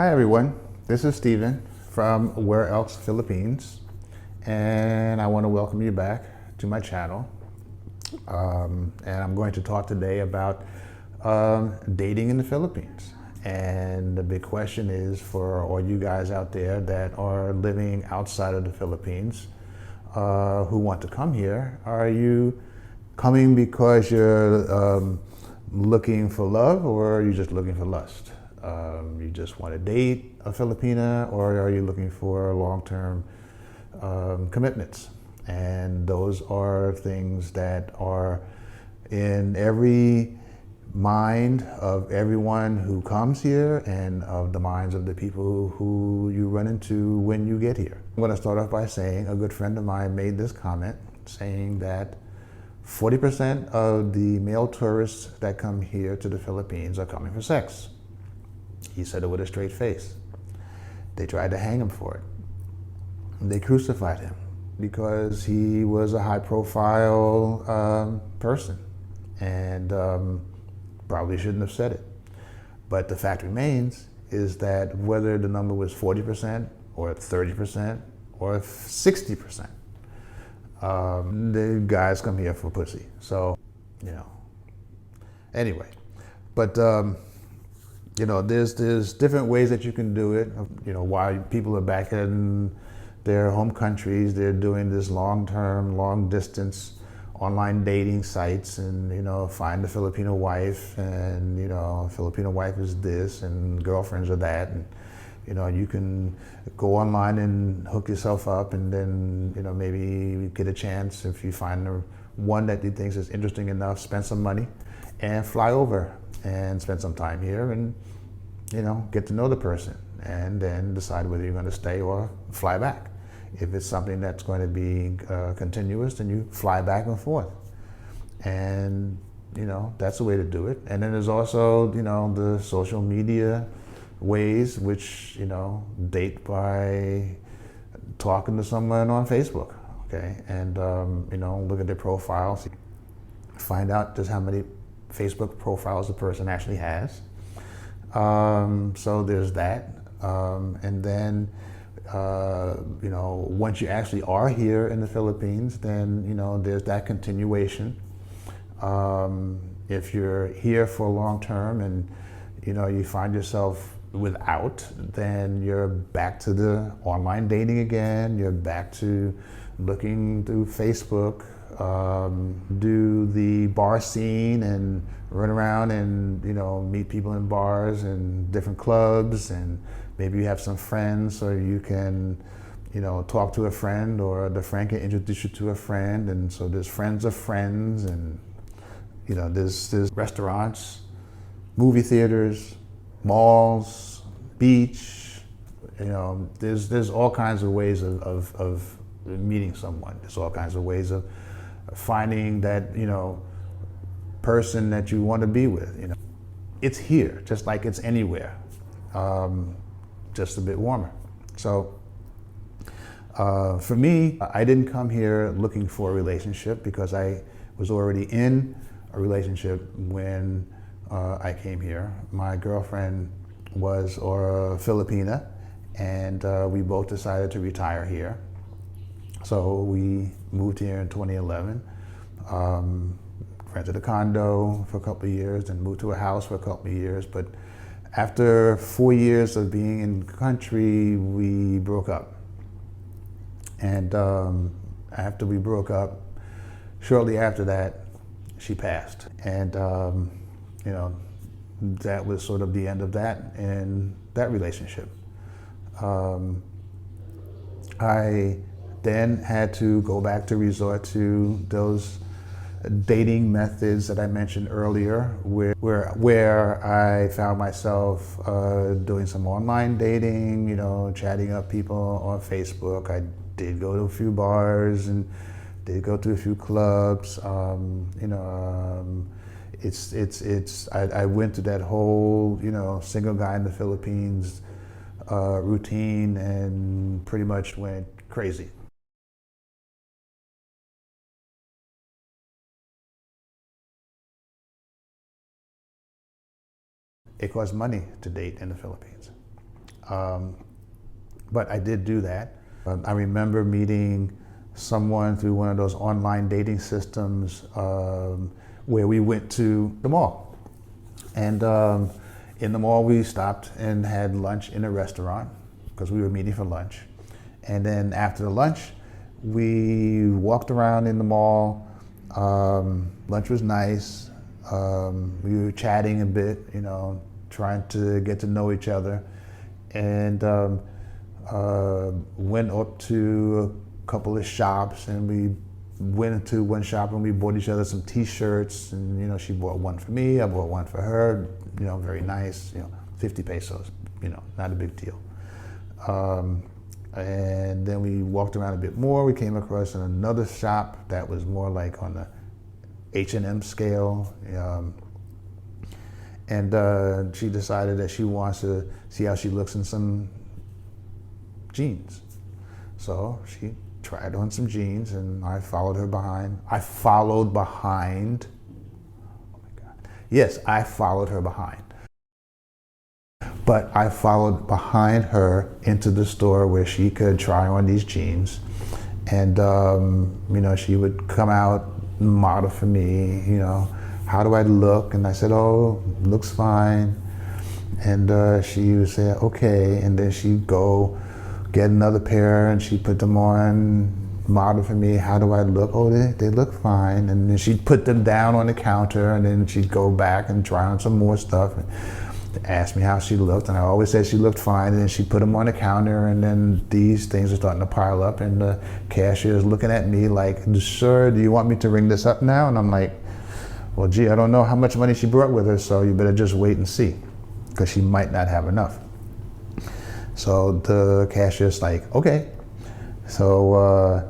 Hi everyone, this is Steven from Where Else Philippines, and I want to welcome you back to my channel. And I'm going to talk today about dating in the Philippines. And the big question is for all you guys out there that are living outside of the Philippines who want to come here, are you coming because you're looking for love, or are you just looking for lust? You just want to date a Filipina, or are you looking for long-term commitments? And those are things that are in every mind of everyone who comes here and of the minds of the people who you run into when you get here. I'm going to start off by saying a good friend of mine made this comment saying that 40% of the male tourists that come here to the Philippines are coming for sex. He said it with a straight face. They tried to hang him for it. They crucified him because he was a high-profile person and probably shouldn't have said it. But the fact remains is that whether the number was 40% or 30% or 60%, the guys come here for pussy. So, anyway, but there's different ways that you can do it. While people are back in their home countries, they're doing this long-term, long-distance online dating sites, and find a Filipino wife, and Filipino wife is this, and girlfriends are that, and you can go online and hook yourself up, and then maybe get a chance if you find one that you think is interesting enough, spend some money, and fly over and spend some time here, and get to know the person, and then decide whether you're going to stay or fly back. If it's something that's going to be continuous, then you fly back and forth, and that's the way to do it. And then there's also the social media ways, which date by talking to someone on Facebook, okay, and look at their profiles, find out just how many Facebook profiles the person actually has. So there's that, and then once you actually are here in the Philippines, then there's that continuation. If you're here for long term and you find yourself without, then you're back to the online dating again. You're back to looking through Facebook, do the bar scene and run around and meet people in bars and different clubs, and maybe you have some friends, so you can talk to a friend, or the friend can introduce you to a friend, and so there's friends of friends, and there's restaurants, movie theaters, malls, beach. There's all kinds of ways of meeting someone. There's all kinds of ways of finding that person that you want to be with. It's here, just like it's anywhere, just a bit warmer. So for me, I didn't come here looking for a relationship because I was already in a relationship when I came here. My girlfriend was a Filipina, and we both decided to retire here. So we moved here in 2011, rented a condo for a couple of years, and moved to a house for a couple of years. But after 4 years of being in the country, we broke up. And after we broke up, shortly after that, she passed. And that was sort of the end of that and that relationship. I then had to go back to resort to those dating methods that I mentioned earlier, where I found myself doing some online dating, chatting up people on Facebook. I did go to a few bars and did go to a few clubs. I went to that whole single guy in the Philippines routine and pretty much went crazy. It costs money to date in the Philippines. But I did do that. I remember meeting someone through one of those online dating systems where we went to the mall. And in the mall, we stopped and had lunch in a restaurant because we were meeting for lunch. And then after the lunch, we walked around in the mall. Lunch was nice. We were chatting a bit, you know, trying to get to know each other. And went up to a couple of shops, and we went into one shop and we bought each other some t-shirts, and you know, she bought one for me, I bought one for her, you know, very nice, you know, 50 pesos, you know, not a big deal. And then we walked around a bit more. We came across another shop that was more like on the H&M scale. And she decided that she wants to see how she looks in some jeans. So she tried on some jeans and I followed her behind. I followed behind. Oh my God. Yes, I followed her behind. But I followed behind her into the store where she could try on these jeans. And, you know, she would come out, model for me, you know, how do I look? And I said, oh, looks fine. And she would say, okay. And then she'd go get another pair and she'd put them on, model for me, how do I look? Oh, they look fine. And then she'd put them down on the counter, and then she'd go back and try on some more stuff. Asked me how she looked, and I always said she looked fine, and then she put them on the counter, and then these things are starting to pile up, and the cashier is looking at me like, sir, do you want me to ring this up now? And I'm like, well, gee, I don't know how much money she brought with her, so you better just wait and see, because she might not have enough. So the cashier's like, okay. So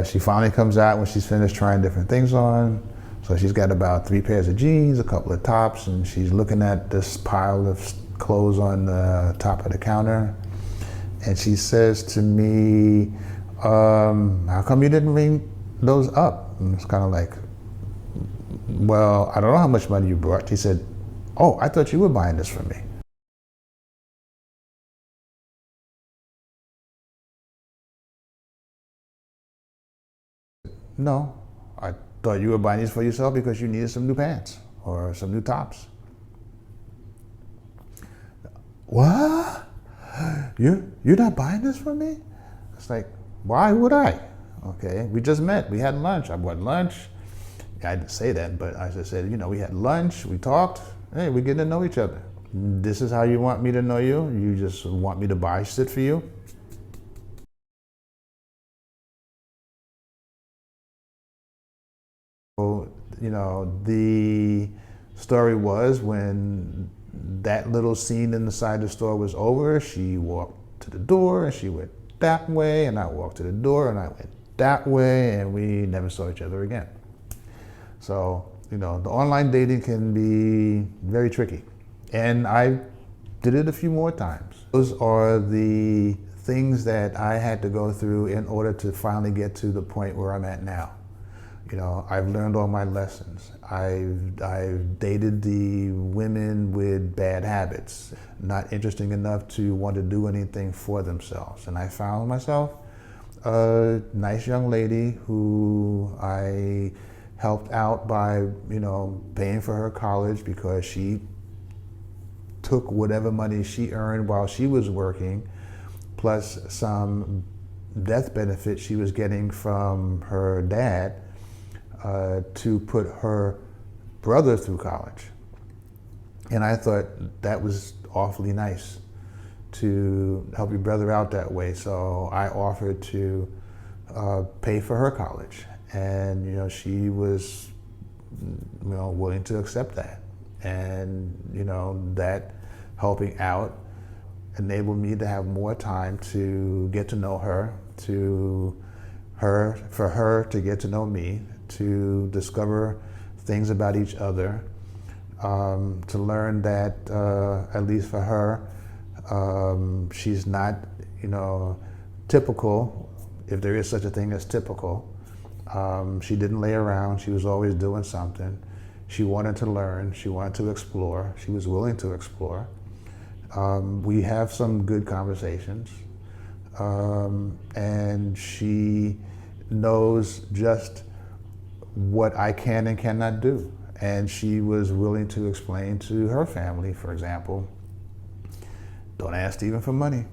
she finally comes out when she's finished trying different things on. So she's got about 3 pairs of jeans, a couple of tops, and she's looking at this pile of clothes on the top of the counter. And she says to me, how come you didn't ring those up? And it's kind of like, well, I don't know how much money you brought. She said, oh, I thought you were buying this for me. No, I thought you were buying these for yourself because you needed some new pants or some new tops. What? You're not buying this for me? It's like, why would I? Okay, we just met, we had lunch, I bought lunch. I didn't say that, but I just said, you know, we had lunch, we talked, hey, we're getting to know each other. This is how you want me to know you? You just want me to buy shit for you? You know, the story was when that little scene inside the store was over, she walked to the door and she went that way, and I walked to the door and I went that way, and we never saw each other again. So, you know, the online dating can be very tricky. And I did it a few more times. Those are the things that I had to go through in order to finally get to the point where I'm at now. You know, I've learned all my lessons. I've dated the women with bad habits, not interesting enough to want to do anything for themselves. And I found myself a nice young lady who I helped out by, you know, paying for her college because she took whatever money she earned while she was working, plus some death benefit she was getting from her dad, to put her brother through college. And I thought that was awfully nice to help your brother out that way. So I offered to pay for her college. And, you know, she was, you know, willing to accept that. And, you know, that helping out enabled me to have more time to get to know her, for her to get to know me, to discover things about each other, to learn that, at least for her, she's not, you know, typical, if there is such a thing as typical. She didn't lay around, she was always doing something. She wanted to learn, she wanted to explore, she was willing to explore. We have some good conversations, and she knows just what I can and cannot do. And she was willing to explain to her family, for example, don't ask Stephen for money,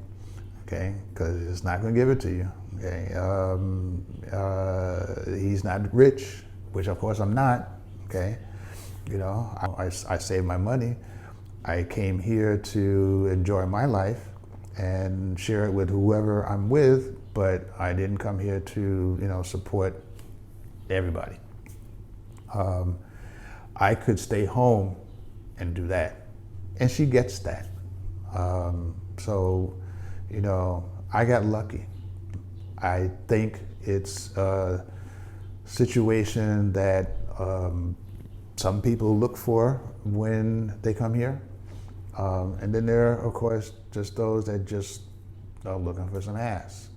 okay? Because it's not going to give it to you, okay? He's not rich, which of course I'm not, okay? You know, I saved my money. I came here to enjoy my life and share it with whoever I'm with, but I didn't come here to, you know, support everybody. I could stay home and do that. And she gets that. So, you know, I got lucky. I think it's a situation that some people look for when they come here. And then there are, of course, just those that just are looking for some ass.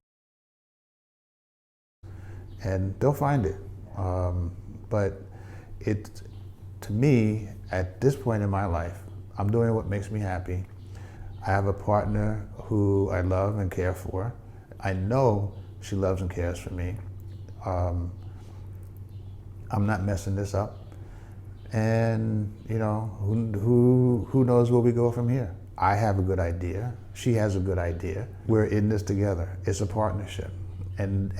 And they'll find it. But it, to me, at this point in my life, I'm doing what makes me happy. I have a partner who I love and care for. I know she loves and cares for me. I'm not messing this up. And, you know, who knows where we go from here? I have a good idea. She has a good idea. We're in this together. It's a partnership. And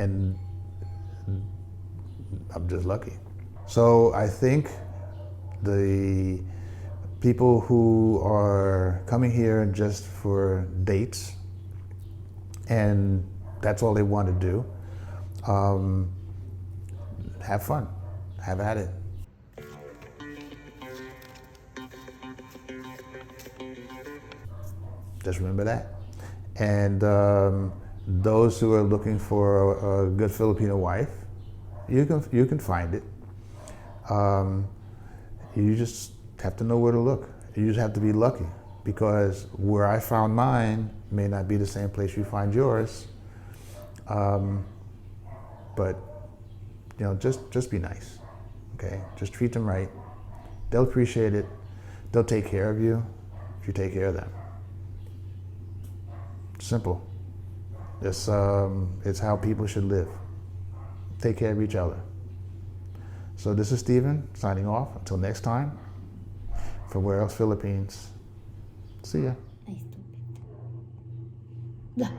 I'm just lucky. So I think the people who are coming here just for dates, and that's all they want to do, have fun, have at it. Just remember that. And those who are looking for a good Filipino wife, you can find it. You just have to know where to look. You just have to be lucky, because where I found mine may not be the same place you find yours. But you know, just be nice, okay? Just treat them right. They'll appreciate it. They'll take care of you if you take care of them. Simple. It's how people should live. Take care of each other. So this is Stephen signing off. Until next time, from Where Else Philippines. See ya. Ay, stupid.